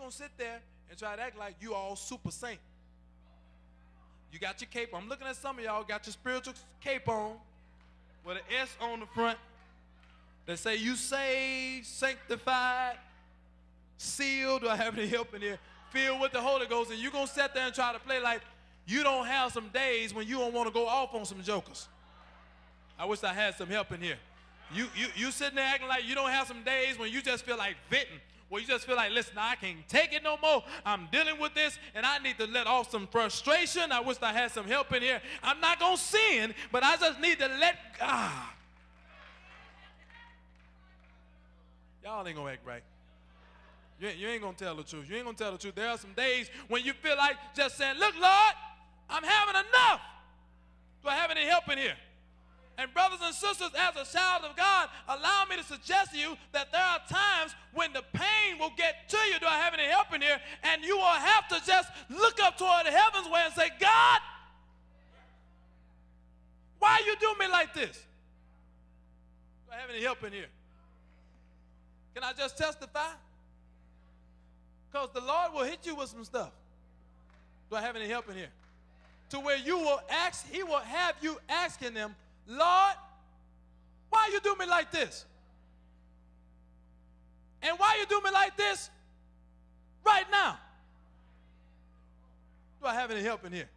going to sit there and try to act like you all super saint. You got your cape on. I'm looking at some of y'all got your spiritual cape on with an S on the front that say you saved, sanctified, sealed. Do I have any help in here? Filled with the Holy Ghost. And you're going to sit there and try to play like you don't have some days when you don't want to go off on some jokers. I wish I had some help in here. You sitting there acting like you don't have some days when you just feel like venting. Where you just feel like, listen, I can't take it no more. I'm dealing with this, and I need to let off some frustration. I wish I had some help in here. I'm not going to sin, but I just need to let God. Y'all ain't going to act right. You ain't going to tell the truth. You ain't going to tell the truth. There are some days when you feel like just saying, look, Lord, I'm having enough. Do I have any help in here? And brothers and sisters, as a child of God, allow me to suggest to you that there are times when the pain will get to you. Do I have any help in here? And you will have to just look up toward the heavens way and say, God, why you do me like this? Do I have any help in here? Can I just testify? Because the Lord will hit you with some stuff. Do I have any help in here? To where you will ask, he will have you asking them, Lord, why you do me like this? And why you do me like this right now? Do I have any help in here?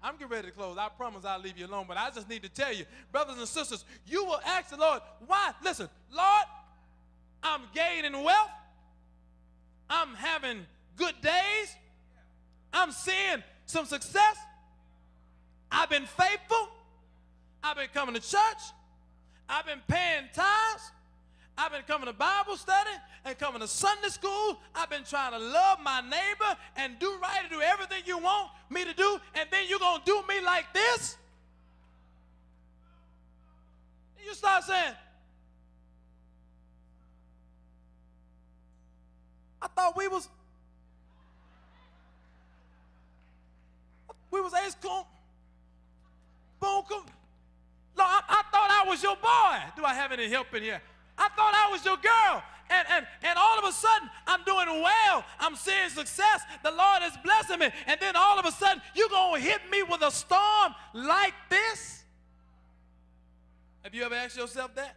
I'm getting ready to close. I promise I'll leave you alone, but I just need to tell you, brothers and sisters, you will ask the Lord, why? Listen, Lord, I'm gaining wealth. I'm having good days. I'm seeing some success. I've been faithful. I've been coming to church. I've been paying tithes. I've been coming to Bible study and coming to Sunday school. I've been trying to love my neighbor and do right and do everything you want me to do, and then you're going to do me like this? And you start saying, I thought we was ace coon. Boom, coon. Lord, I thought I was your boy. Do I have any help in here? I thought I was your girl. And all of a sudden, I'm doing well. I'm seeing success. The Lord is blessing me. And then all of a sudden, you're going to hit me with a storm like this? Have you ever asked yourself that?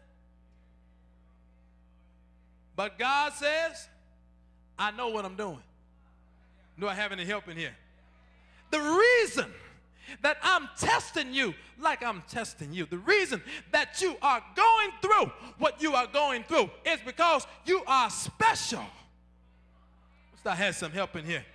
But God says, I know what I'm doing. Do I have any help in here? The reason that I'm testing you like I'm testing you, the reason that you are going through what you are going through is because you are special. I had some help in here.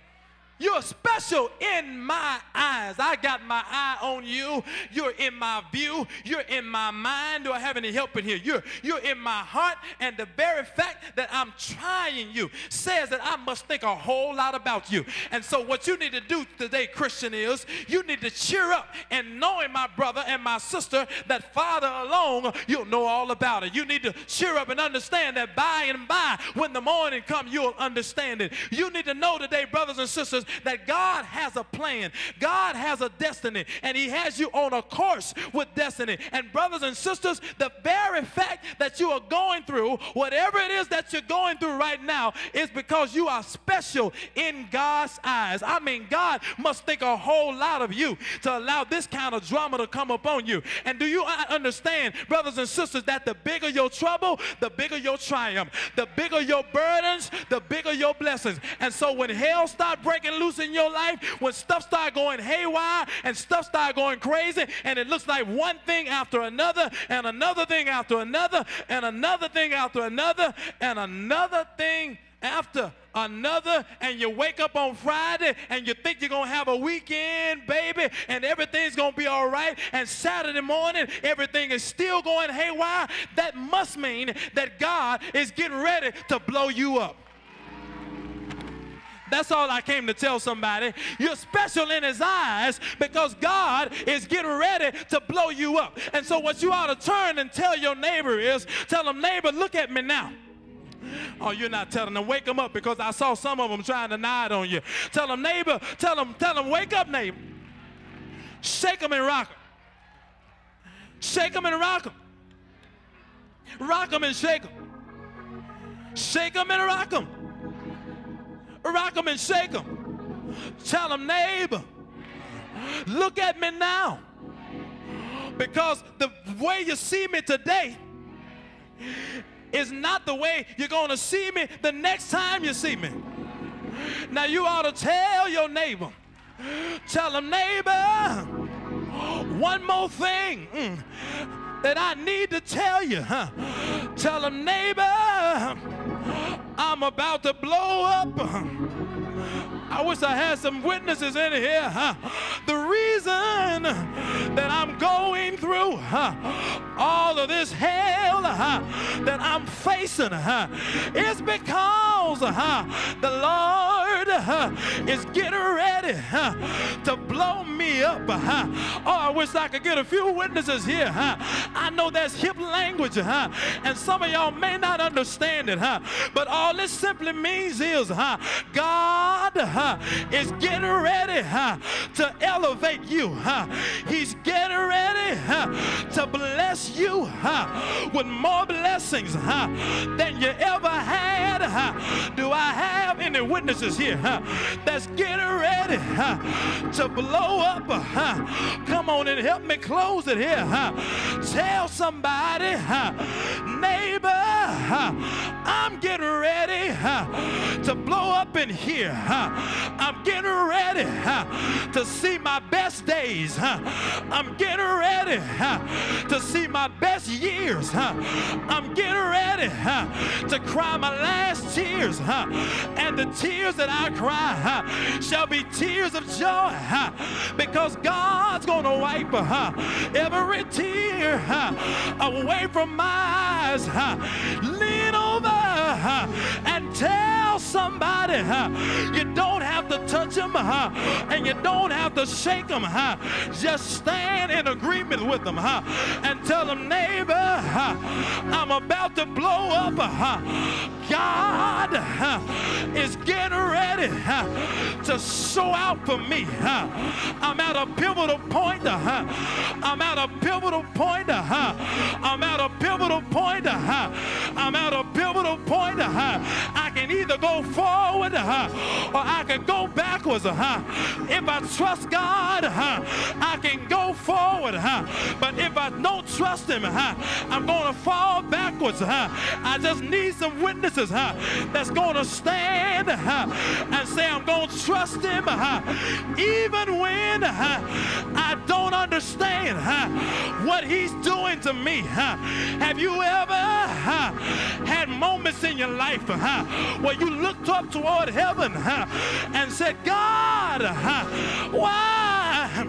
You're special in my eyes. I got my eye on you. You're in my view. You're in my mind. Do I have any help in here? You're in my heart. And the very fact that I'm trying you says that I must think a whole lot about you. And so what you need to do today, Christian, is you need to cheer up and knowing my brother and my sister that Father alone, you'll know all about it. You need to cheer up and understand that by and by, when the morning comes, you'll understand it. You need to know today, brothers and sisters, that God has a plan. God has a destiny, and he has you on a course with destiny. And brothers and sisters, the very fact that you are going through whatever it is that you're going through right now is because you are special in God's eyes. I mean, God must think a whole lot of you to allow this kind of drama to come upon you. And do you understand, brothers and sisters, that the bigger your trouble, the bigger your triumph, the bigger your burdens, the bigger your blessings. And so when hell starts breaking loose in your life, when stuff start going haywire and stuff start going crazy, and it looks like one thing after another and another thing after another and another thing after another and another thing after another, and you wake up on Friday and you think you're going to have a weekend, baby, and everything's going to be all right, and Saturday morning everything is still going haywire, that must mean that God is getting ready to blow you up. That's all I came to tell somebody. You're special in his eyes because God is getting ready to blow you up. And so what you ought to turn and tell your neighbor is, tell them, neighbor, look at me now. Oh, you're not telling them. Wake them up, because I saw some of them trying to nod on you. Tell them, neighbor, tell them, wake up, neighbor. Shake them and rock them. Shake them and rock them. Rock them and shake them. Shake them and rock them. rock them and shake them. Tell them, neighbor, look at me now. Because the way you see me today is not the way you're going to see me the next time you see me. Now you ought to tell your neighbor, tell them, neighbor, one more thing that I need to tell you. Tell them, neighbor, I'm about to blow up. I wish I had some witnesses in here. The reason that I'm going through all of this hell that I'm facing is because the Lord is getting ready to blow me up. Oh, I wish I could get a few witnesses here. I know that's hip language, and some of y'all may not understand it, but all this simply means is God is getting ready to elevate you. He's getting ready to bless you with more blessings than you ever had. Do I have any witnesses here that's getting ready to blow up? Come on and help me close it here. Tell somebody, neighbor, I'm getting ready to blow up in here. I'm getting ready to see my best days. I'm getting ready to see my best years. I'm getting ready to cry my last tears. And the tears that I cry shall be tears of joy, because God's going to wipe every tear away from my eyes. Lean over and tell somebody, you don't have to touch them and you don't have to shake them. Just stand in agreement with them and tell them, neighbor, I'm about to blow up. God is getting ready to show out for me. I'm at a pivotal point. I'm at a pivotal point. I'm at a pivotal point. I'm at a pivotal point. I can either go forward or I can go backwards. If I trust God, I can go forward. But if I don't trust him, I'm going to fall backwards. I just need some witnesses that's going to stand and say, I'm going to trust him even when I don't understand what he's doing to me. Have you ever had moments in your life where you looked up toward heaven and said, God, why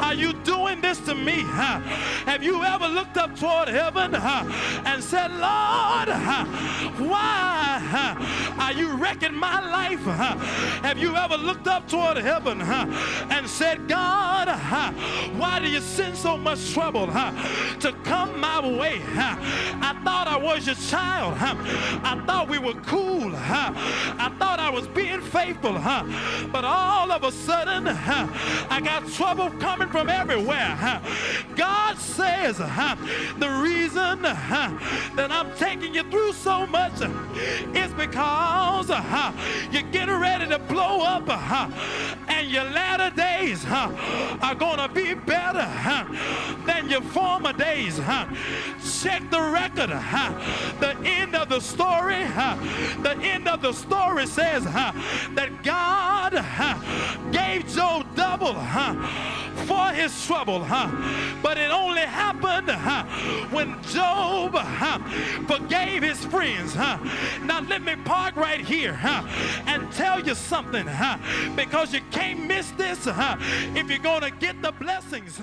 are you doing this to me? Have you ever looked up toward heaven and said, Lord, why are you wrecking my life? Have you ever looked up toward heaven and said, God, why do you send so much trouble to come my way? I thought I was your child. I thought we were cool. I thought I was being faithful. But all of a sudden, I got trouble coming from everywhere. God says the reason that I'm taking you through so much is because you're getting ready to blow up, and your latter days are going to be better than your former days. Check the record. The end of the story, the end of the story says that God gave Job double for his trouble, but it only happened when Job forgave his friends. Now let me park right here and tell you something, because you can't miss this if you're going to get the blessings